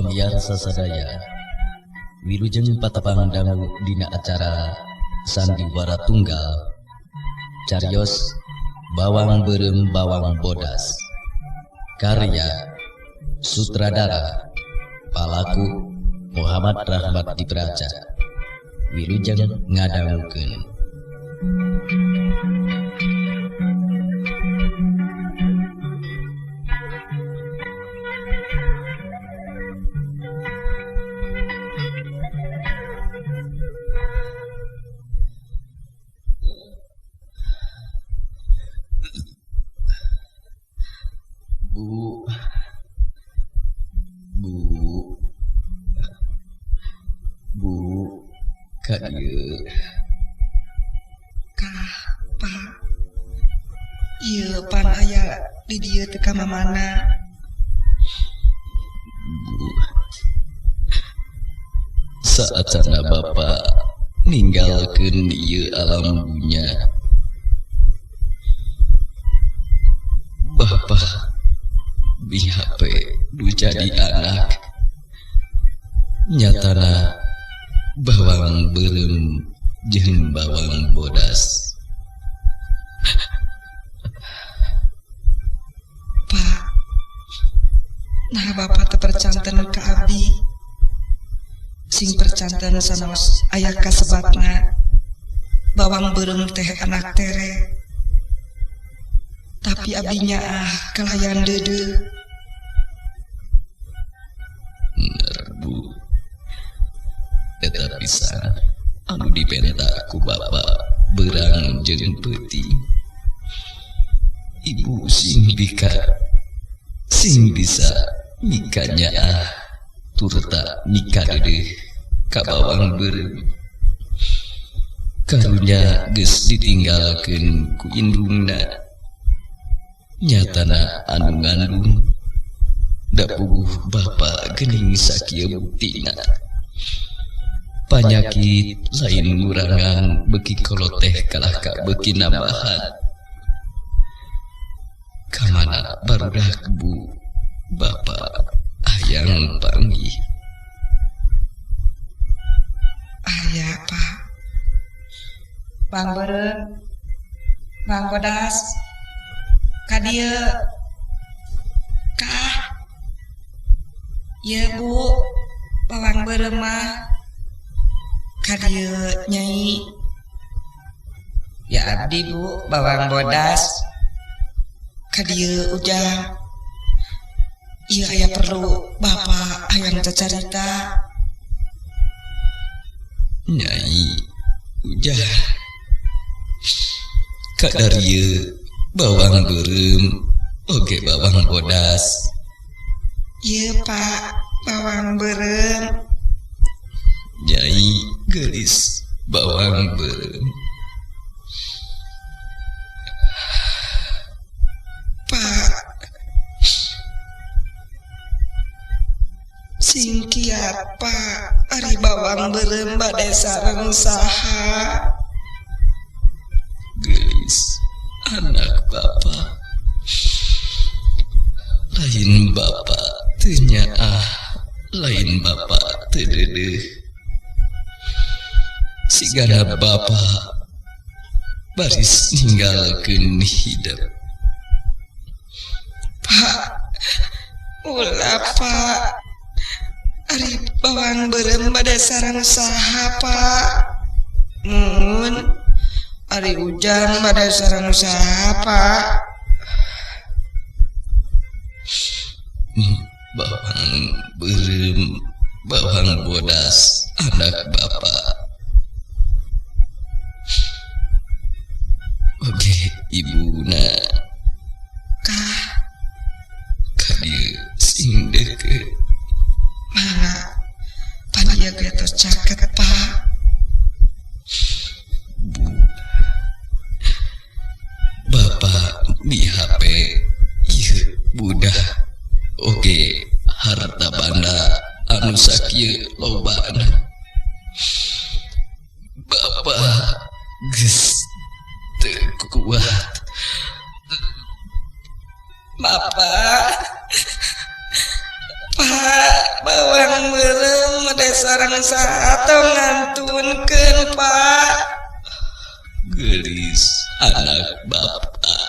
pambiar sasadaya wilujeng patepang dangu dina acara sandiwara tunggal carios Bawang Berem Bawang Bodas karya sutradara palaku Muhammad Rahmat Dibraja wilujeng ngadangukeun. Bu, Kak ieu. Kah, Pak. Ieu pan aya di dieu teu ka mamana. Bu, saatana Bapak ninggalkeun ieu alam dunya. Bapak bihape du jadi anak. Nyatana bawang berem jeung bawang bodas. Pak, nah Bapak teu percanten ka abdi. Sing percanten sanaos aya kasebatna bawang berem teh anak tere. Tapi abdinya kelayan deudeu. Bener, Bu. Eta pisan anu dipenta ku Bapak berang jeung peuting. Ibu sing bisa mikanya turta mika deudeuh ka bawang berem. Karunya geus ditinggalkeun ku indungna. Nyatana anu ngandung da puguh Bapak geuning sakieu buktina. Panyakit lain ngurangan beki koloteh kalah ka beki nambahan. Kamana barudak Bu Bapak hayang panggih. Aya Pak. Bang Berem, Bang Bodas, ka dieu. Kah? Ieu Bu, bawang berem mah. Ka dieu Nyai. Ya abdi Bu, bawang bodas. Ka dieu Ujang. Ieu aya perlu Bapak hayang cacarita. Nyai Ujang. Ka darieu bawang berem oge bawang bodas. Ieu Pak, bawang berem. Nyai geulis bawang berem. Pak, sing kiat Pak, ari bawang berem bade sareng saha? Geulis anak Bapak. Lain Bapak teu nyaah, lain Bapak teu deudeuh. Sigana Bapak baris ninggalkeun hidup. Pak, ulah Pak. Ari bawang berem bade sareng saha Pak? Mun ari Ujang bade sareng saha Pak? Bawang berem bawang bodas anak Bapak. Oke ibuna. Kah? Ka dieu sing deukeut. Mangga panieu ge tos caket Pak. Bu, Bapak di HP ieu budah oge harta banda anu sakieu lobana. Bapak geus teu kuat. Bapak, Pak, bawang sareng saha tong ngantunkeun Pak. Gelis anak bapak.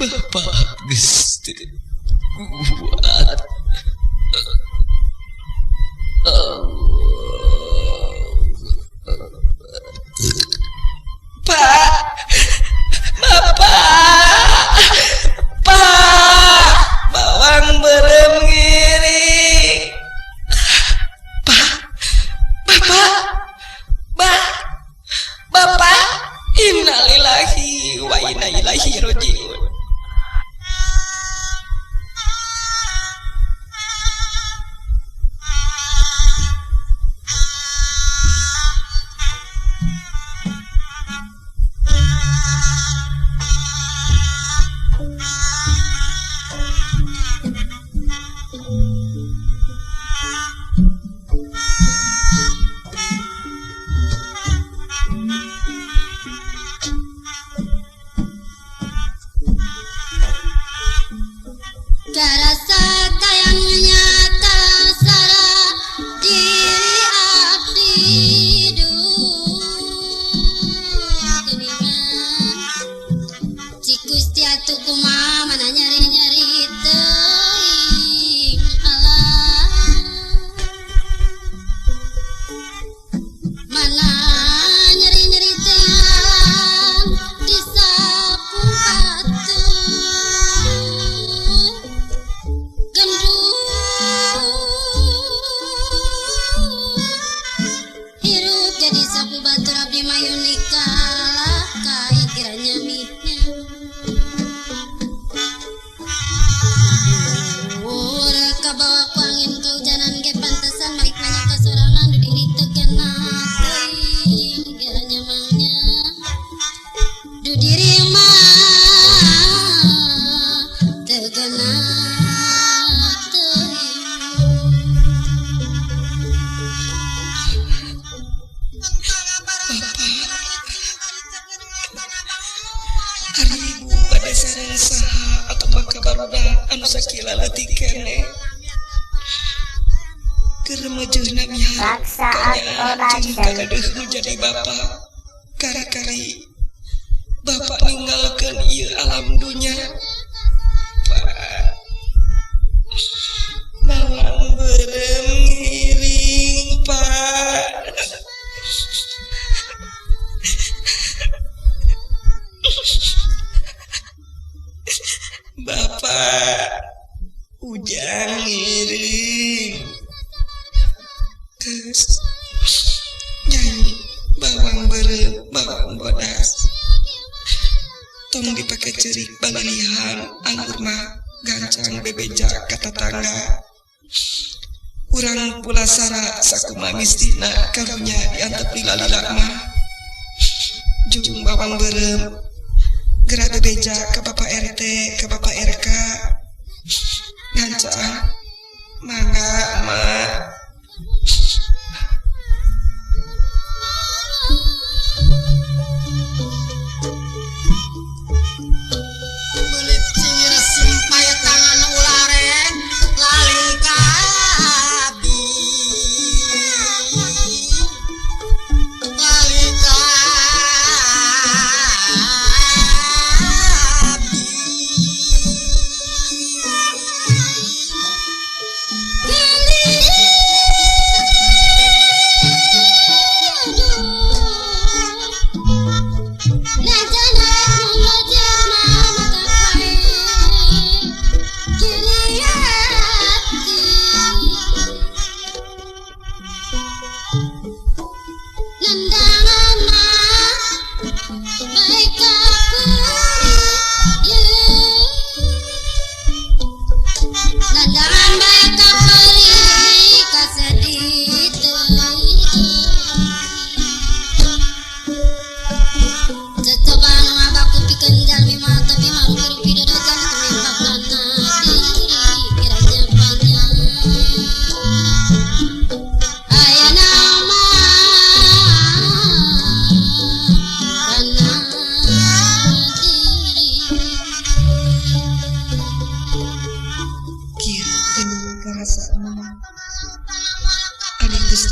Bapak geus teu kuat. Pak, Bapak, Pak, bawang berem ngiring. Pak, Bapak, innalillahi wa inna ilaihi rajiun. Karasa kayang nyata sara diri abdi geningan si Gusti atuh kumaha mana nyari-nyari teuing alah mana nyari-nyari teuing di sapu batu hirup jadi sapu batur abdi mayuni kalah kai kiranya mihnya reka bawa ku angin kehujanan ge pantesan balik nanya kasorangan du diri tegena teuing kiranya mangnya du diri mah tegena Hari ibu pada sareng saha atau maka barudak anu sakila leutik keneh. Keur meujeunna mihara kanya jeung kadeuh nu jadi bapa. Kari-kari Bapak ninggalkeun ieu alam dunya. Pak, bawang berem ngiring Pak. Bapak ujang ngiring geus nyai bawang berem bawang bodas tong dipake ceurik balilihan anggur mah gancang bebeja ka tatangga urang pulasara sakumaha mistina karunya diantep lila-lila mah jeung bawang berem gerak bebeja ke Bapak RT, ke Bapak RK. Gancang, mangga, mak. belit cingir simpaya tangan ularen lali kabi lali kabi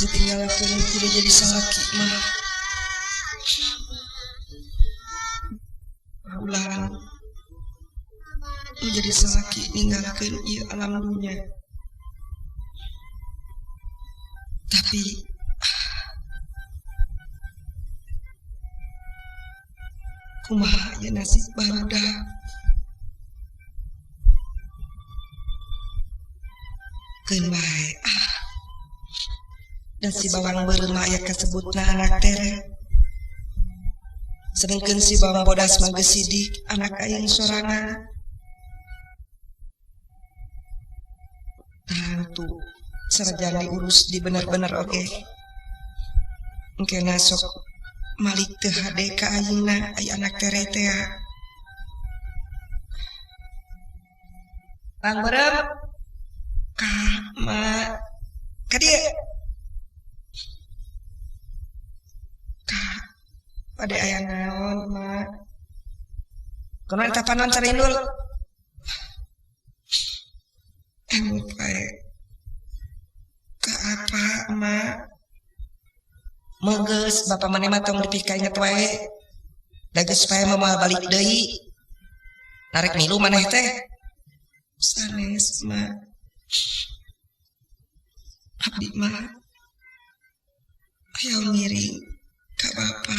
ditinggalkan tidak jadi salaki mah. Ulah menjadi salaki ninggalkan ieu alam dunia. Tapi kumaha ya nasib barudak. Keun bae dan si bawang beureum aya kasebutna anak tere. Sedengkeun si bawang bodas mah geus sidik anak aing sorangan. Tantu sarajan diurus di bener-bener oge. Engkena sok malik teu hade ka ayeuna aya anak tere teh. Bang beureum ka ma ka dieu ka pada aya naon ma kunaon eta panon carindul emut bae ka apa ma menggeus bapa maneh mah tong dipika inget wae da geus pae moal balik deui narek milu maneh teh sanes ma abdi mah aya miring ka bapa.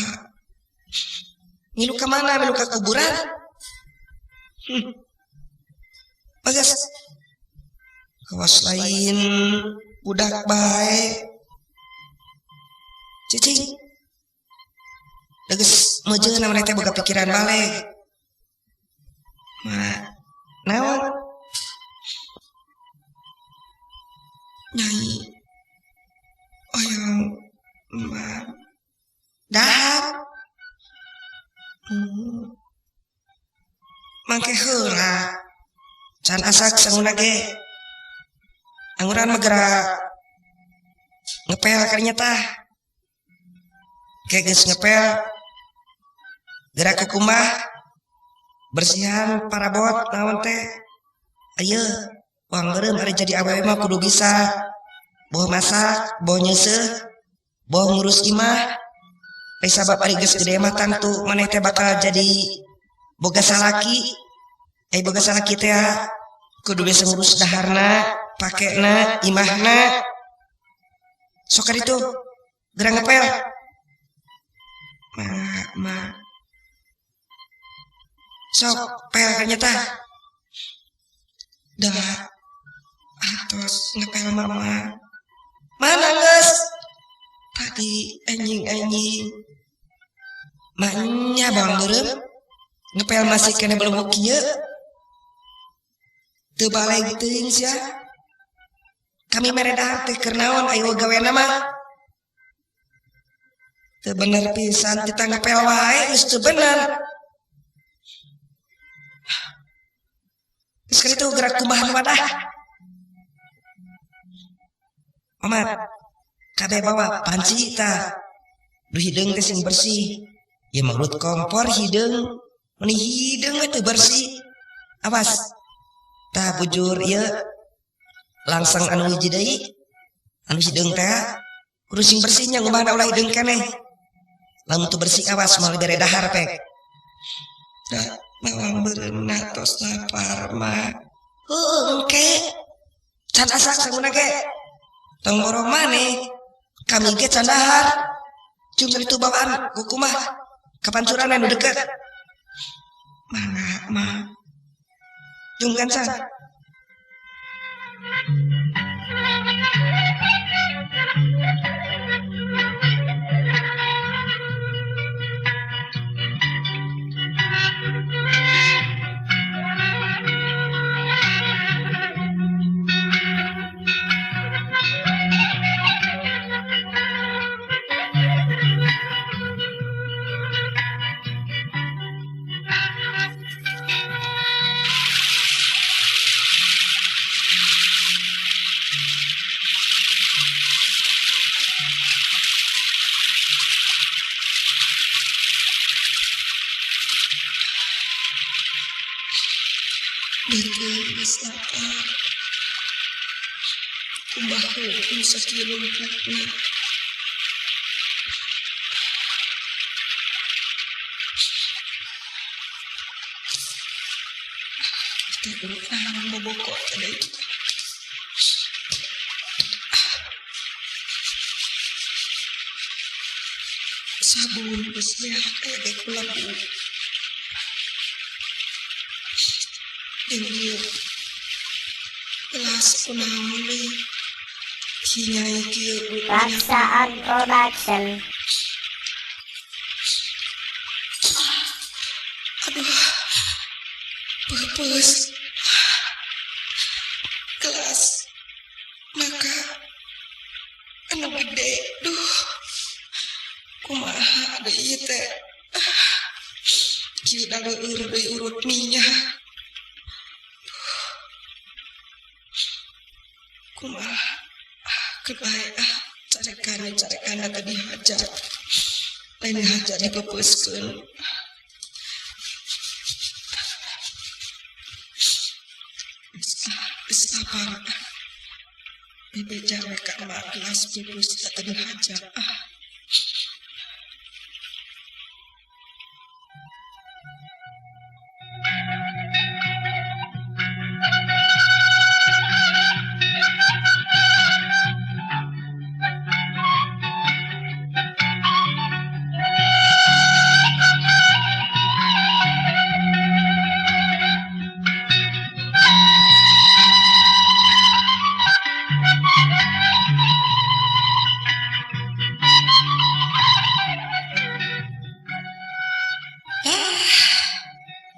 Milu ka mana? Milu ka kuburan? Bagas kawas lain budak bae. Cicing geus meujeun maneh teh boga pikiran balik. Ma naon? Nyai oyong ma dahar mangke heula can asak sanguna ge angguran mah geura ngepel kadinya tah ge geus ngepel geura kukumah bersihan parabot naon teh ayeuna wang beureum ari jadi awewe mah kudu bisa boh masak, boh nyeuseuh, boh ngurus imah. Sabab ari geus gede mah tantu maneh teh bakal jadi boga salaki. Boga salaki teh kudu bisa ngurus daharna, pakena, imahna. Sok ari itu geura ngepel. Ma sok pel kanya tah. Dah atos ngepel mama. Mana geus? Tadi anjing maknya bang beureum ngepel masih kena belum kieu teu balik teuing sia kami mere dahar teh keur naon aya gaweana mah teu bener pisan kita ngepel wae geus teu bener geus kitu gerak kumaha wadah Mamat kabeh bawa panci tah duh hideung teh sing bersih ya menurut kompor hideung meni hideung teh bersih awas tah bujur ieu langsung anu hiji deui anu hideung teh kudu sing bersihnya ngumahna ulah hideung keneh lamun teu bersih awas moal bere dahar pek da mawang beureum tos lapar mah heuh engke can asak sanguna ge tong borong maneh kami ge can dahar cung itu bawaan kukumah kapancuran anu deket mangga mah cung kan san geus lapar kumaha sakieu lumpukna bokok tadi. Sabun besnya kayak kulaku. Ini kelas kunamuli kinyai kieu Raksaan Production. aduh pepes kelas maka anu gede duh kumaha ada ieu teh kieu da leueur deui urut minyak kumaha kebae carekan tadi hajat lain hajat dipepeskeun geus apa dibeja we ka kelas pupus tadi hajat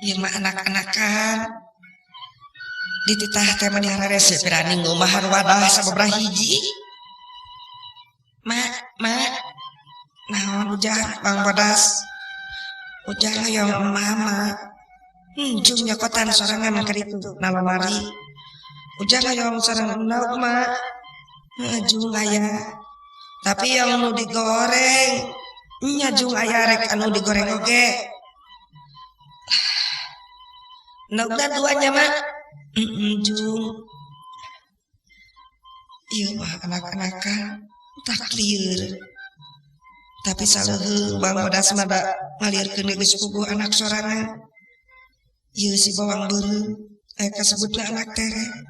ieu mah anak-anakan dititah teh mah dihararese pirani ngeumahan wadah sababaraha hiji mak naon ujang Bang Bodas ujang yang mama jung nyokotan sorangan ka ditu na lamari ujang yang sorangan naon mak jung aya tapi yang nu digoreng nya jung aya rek anu digoreng oge Nogda duanya mah jung ieu mah anak-anakan tak lieur tapi saleuheung Bang Bodas mah da ngalieureun geus puguh anak sorangan ieu si bawang beureum aya kasebutna anak tere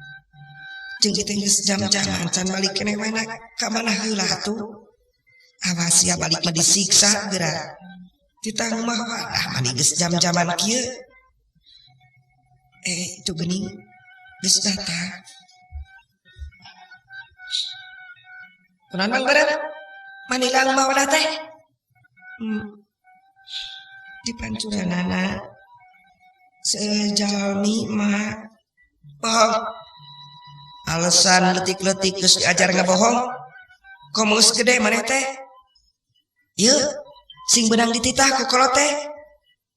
jeung kitu geus jam-jaman can balik keneh mana ka mana heula atuh awas ya balik mah disiksa geura ditanggung mah wadah mani geus jam-jaman kieu itu gening geus datang kunaon bareng manilang mah wadah teh dipancuranana sejalmi mah bohong alasan letik-letik geus diajar ngabohong komus gede maneh teh ieu sing beunang dititah ku kolot teh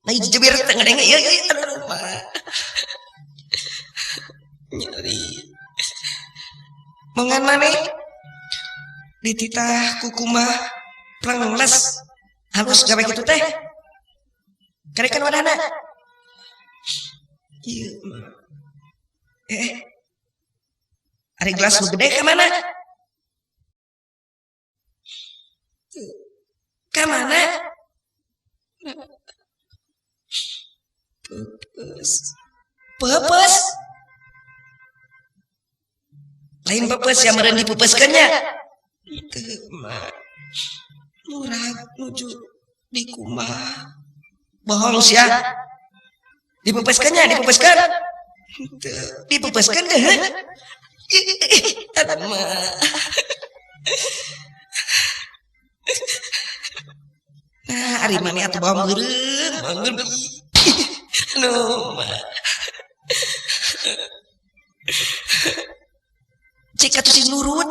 nah jebir teh ngadenge ieu aduh mah nyeri mongan maneh dititah kukumah prangles halus gawe kitu teh karekan wadahna ieu ari gelas nu gede ka mana pepes lain pepes yang meureun dipepeskeunnya teu mah murah nuju di kumah bohong sia dipepeskeunnya dipepeskeun teu dipepeskeun deh aduh mah nah ari maneh atuh bawang beureum anu mah cek atuh sing nurut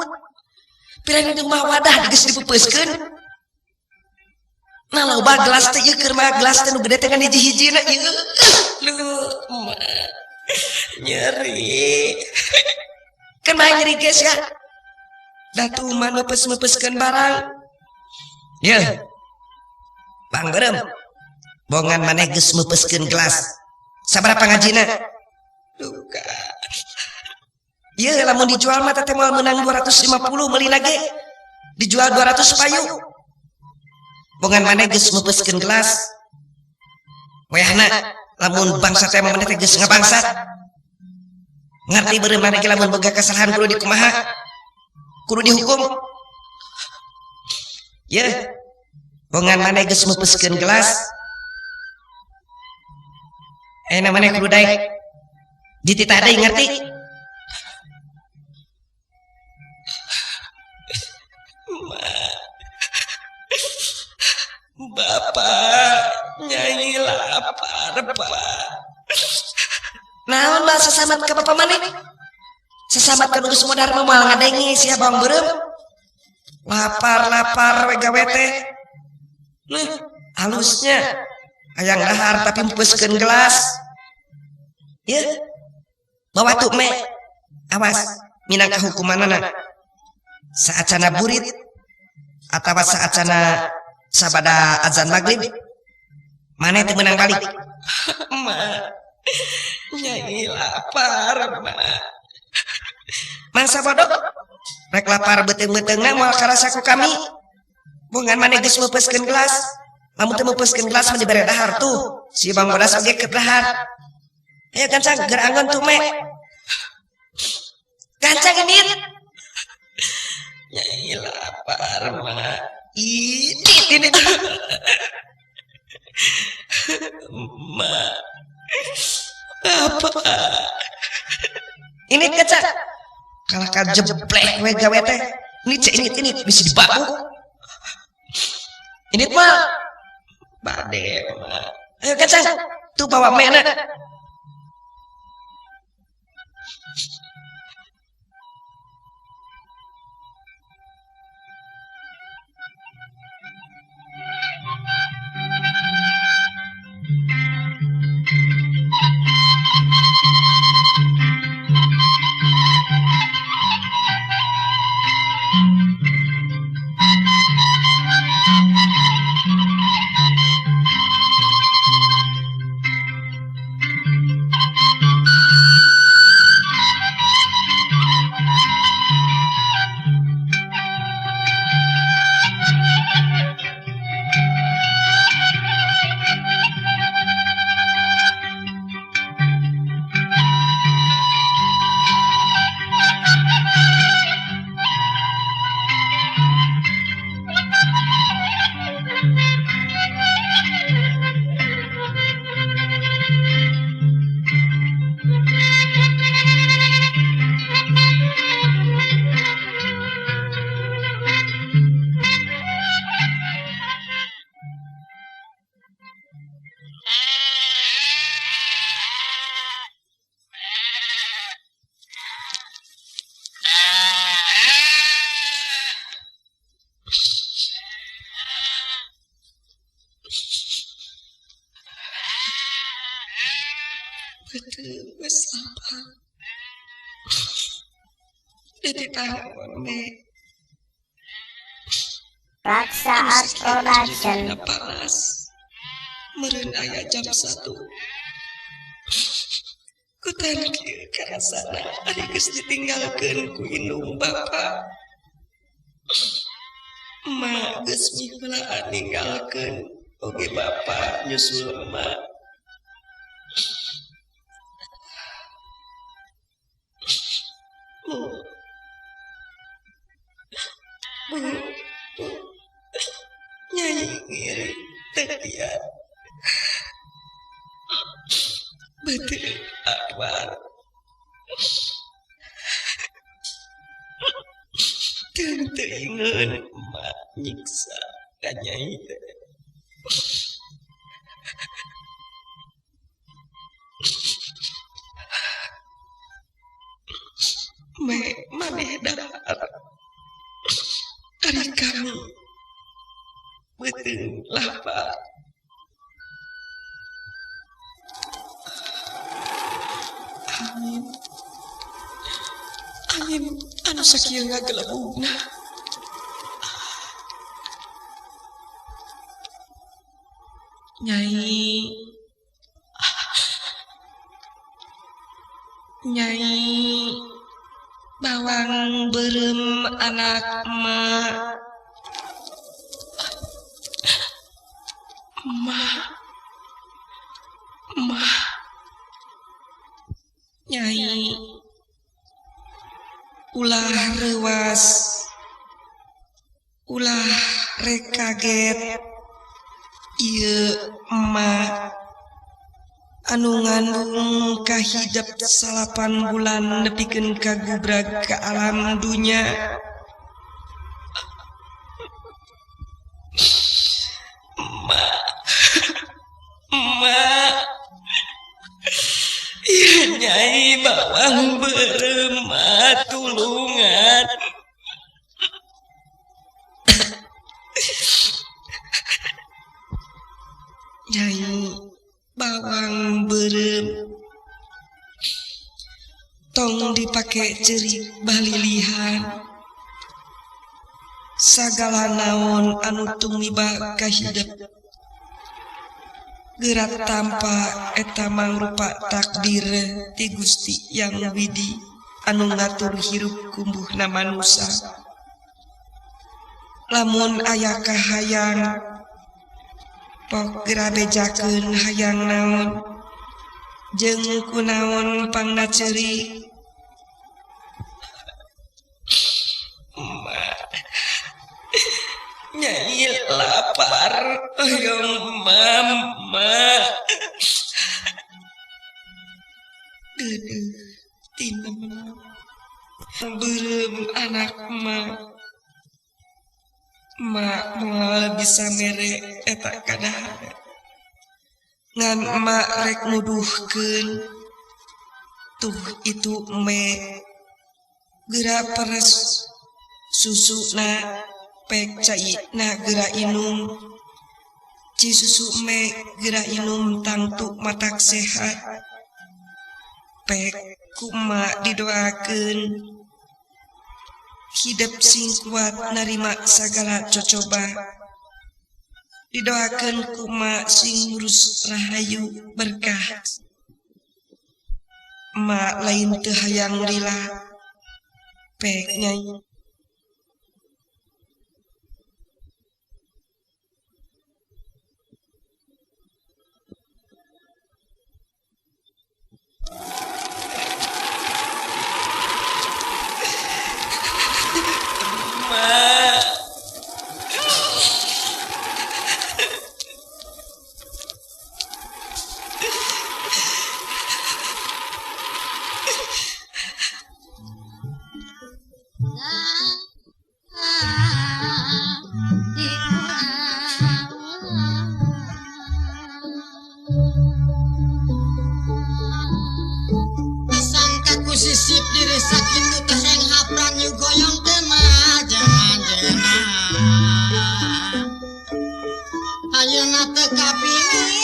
pirang di rumah wadah geus dipepeskeun nah loba gelas teh ieu keur mah gelas teh nu gede teh kan hiji-hijina ieu lu mah nyeri kan mah nyeri geus ya datu mah mepes-mepeskeun barang ye Bang Berem bongan maneh geus mepeskeun gelas sabaraha ngajina duka ieu lamun dijual mah teh moal meunang 250 meuli lagi dijual 200 payu bongan maneh geus mepeskeun gelas wayahna lamun bangsa teh maneh teh geus ngabangsat Ngerti beureum mana ge lamun boga kesalahan kudu dikumaha? Kudu dihukum. Ye. Bongan mana geus meupeskeun gelas. Namanya kudu daek dititah deui ngerti? Bapak nyanyi lapar, Pak. Naon mah sasamat ka Bapak maneh? Sasamat ka geus modar mah moal ngadengi sia bawang beureum. Lapar we gawe teh. Halusnya hayang dahar tapi meupeskeun gelas. Ya. Bawa tuh me. Awas minangka hukumanana. Saacana burit atawa saacana sabada azan maghrib mana teu meunang balik. Ma, nyanyi lapar, Ma. Mangsa bodoh rek lapar beteung-beteungna moal karasa ku kami. Bungan mana geus meupeskeun gelas. Lamun teu meupeskeun gelas mah dibere dahar tuh. Si Bang Bodas oge keur dahar. Ayo gancang ger anggon tuh me. Gancang ini. Nyanyi lapar, Ma. Ini Ma. Apa? ini kecak. Kalah ka jeblek we gawe teh. Ini bisa dibaku. Ini mah Bade, Ma. ayo kacang tuh bawa mena. Betul, wes apa? Jadi tahun me. Raksaat Production. Panas. Meureun aya jam 1. Kutan kieu ka sana ari geus ditinggalkeun ku indung bapa. Ma geus miheulaan ninggalkeun oge bapa nyusul emak. Nyanyi ngiri tekian betul awal tentu ingin emak nyiksa kanyai me maneh dahar ari kami betul lapar. Angin anu sakieu ngagelebugna. Nyai bawang beureum anak emak. Nyai ulah rewas, ulah rek kaget, ieu emak anu ngandung kahidap 8 bulan nepikeun kagubrag ka alam dunya. Emak, ieu nyai bawang beureum tulungan. Nyai bawang beureum tong dipake ceurik balilihan sagala naon anu tumiba kahidep gerak tanpa eta mangrupa takdir ti Gusti Yang Widi anu ngatur hirup kumbuhna manusia. Lamun aya kahayang pok geura bejakeun hayang naon jeung kunaon pangna ceurik. Nyai lapar, hoyong mama. Geudeuh tinem beureum anak mak moal bisa mere eta kadahar. Ngan emak rek nuduhkeun tuh itu me geura peres susuna pek caina geura inum ci susu me geura inum tangtu matak sehat pek kumaha didoakeun hidup sing kuat narima sagala cocoba didoakeun kumaha sing ngurus rahayu berkah. Emak lain teu hayang lila pek nyai. Sisip diri sakitu teh heng hapran yu goyong teh mah jangan-jangan ayeuna teu kapilih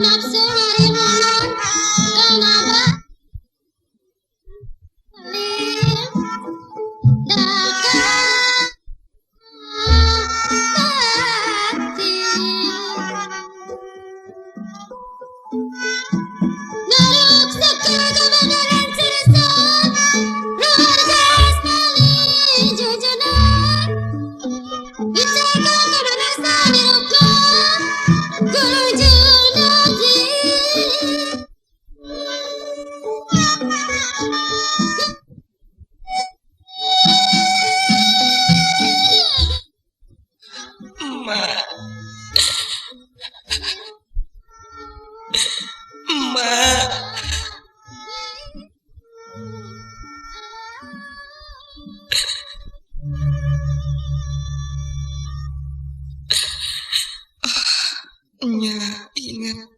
nafsu harimun kenapa nya ingat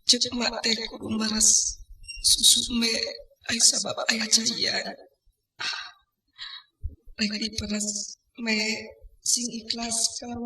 cek mak teh kudu meres susu me ai sabab aya cahian rek diperes me sing ikhlas kalau